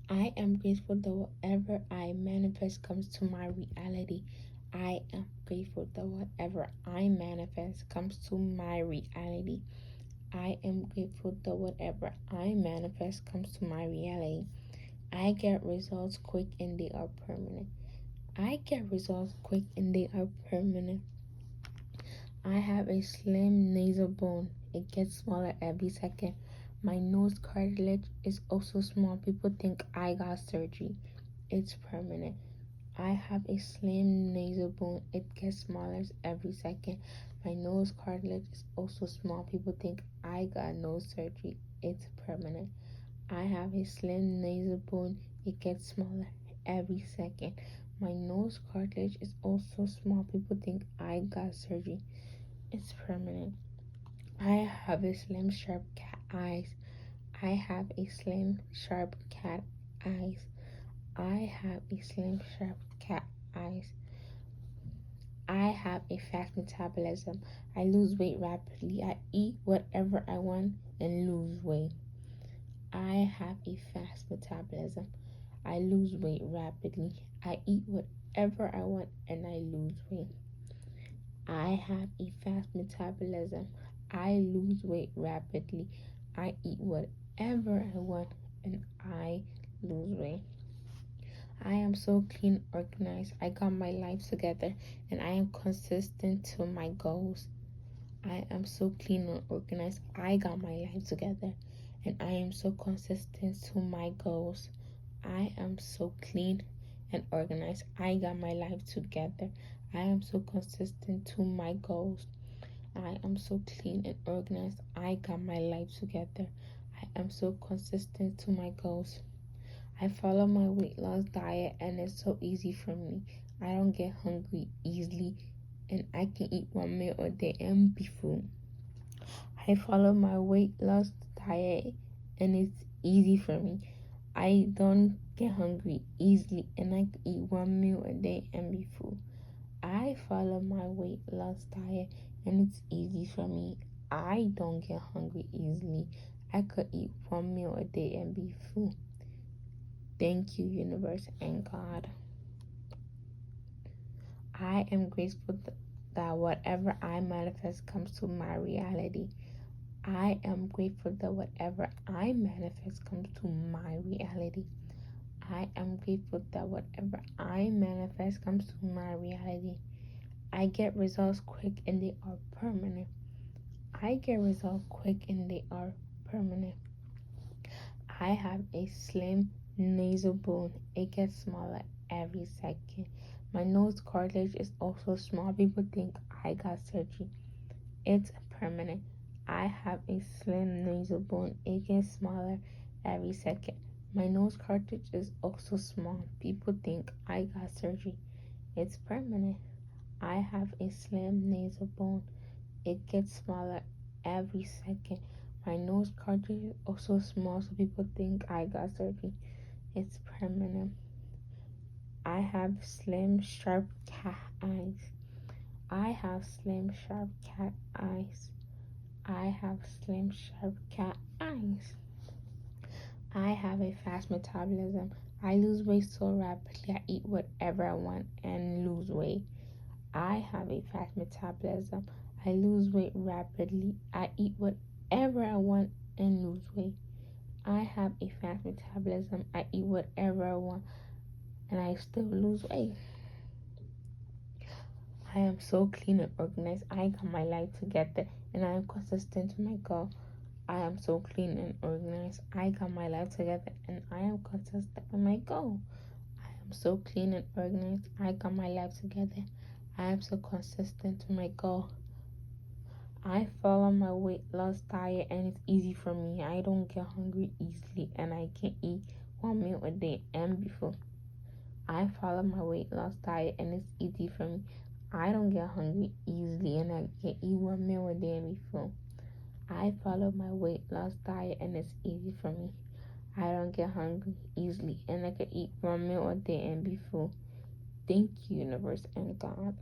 I am grateful that whatever I manifest comes to my reality. I am grateful that whatever I manifest comes to my reality. I am grateful that whatever I manifest comes to my reality. I get results quick and they are permanent. I get results quick and they are permanent. I have a slim nasal bone. It gets smaller every second. My nose cartilage is also small. People think I got surgery. It's permanent. I have a slim nasal bone. It gets smaller every second. My nose cartilage is also small. People think I got nose surgery. It's permanent. I have a slim nasal bone. It gets smaller every second. My nose cartilage is also small. People think I got surgery. It's permanent. I have a slim, sharp cat eyes. I have a slim, sharp cat eyes. I have a slim, sharp cat eyes. I have a fast metabolism. I lose weight rapidly. I eat whatever I want and lose weight. I have a fast metabolism. I lose weight rapidly. I eat whatever I want and I lose weight. I have a fast metabolism. I lose weight rapidly. I eat whatever I want and I lose weight. I am so clean, organized. I got my life together and I am consistent to my goals. I am so clean and organized. I got my life together and I am so consistent to my goals. I am so clean and organized. I got my life together. I am so consistent to my goals. I am so clean and organized. I got my life together. I am so consistent to my goals. I follow my weight loss diet and it's so easy for me. I don't get hungry easily and I can eat one meal a day and be full. I follow my weight loss diet and it's easy for me. I don't get hungry easily and I can eat one meal a day and be full. I follow my weight loss diet and it's easy for me. I don't get hungry easily. I could eat one meal a day and be full. Thank you, universe and God. I am grateful that whatever I manifest comes to my reality. I am grateful that whatever I manifest comes to my reality. I am grateful that whatever I manifest comes to my reality. I get results quick and they are permanent. I get results quick and they are permanent. I have a slim nasal bone. It gets smaller every second. My nose cartilage is also small. People think I got surgery. It's permanent. I have a slim nasal bone. It gets smaller every second. My nose cartilage is also small. People think I got surgery. It's permanent. I have a slim nasal bone. It gets smaller every second. My nose cartilage is also small, so people think I got surgery. It's permanent. I have slim, sharp cat eyes. I have slim, sharp cat eyes. I have slim, sharp cat eyes. I have a fast metabolism. I lose weight so rapidly. I eat whatever I want and lose weight. I have a fast metabolism. I lose weight rapidly. I eat whatever I want and lose weight. I have a fast metabolism. I eat whatever I want and I still lose weight. I am so clean and organized. I got my life together and I am consistent to my goal. I am so clean and organized. I got my life together and I am consistent with my goal. I am so clean and organized. I got my life together. I am so consistent to my goal. I follow my weight loss diet and it's easy for me. I don't get hungry easily and I can eat one meal a day and be full. I follow my weight loss diet and it's easy for me. I don't get hungry easily and I can eat one meal a day and be full. I follow my weight loss diet and it's easy for me. I don't get hungry easily and I can eat one meal a day and be full. Thank you, universe and God.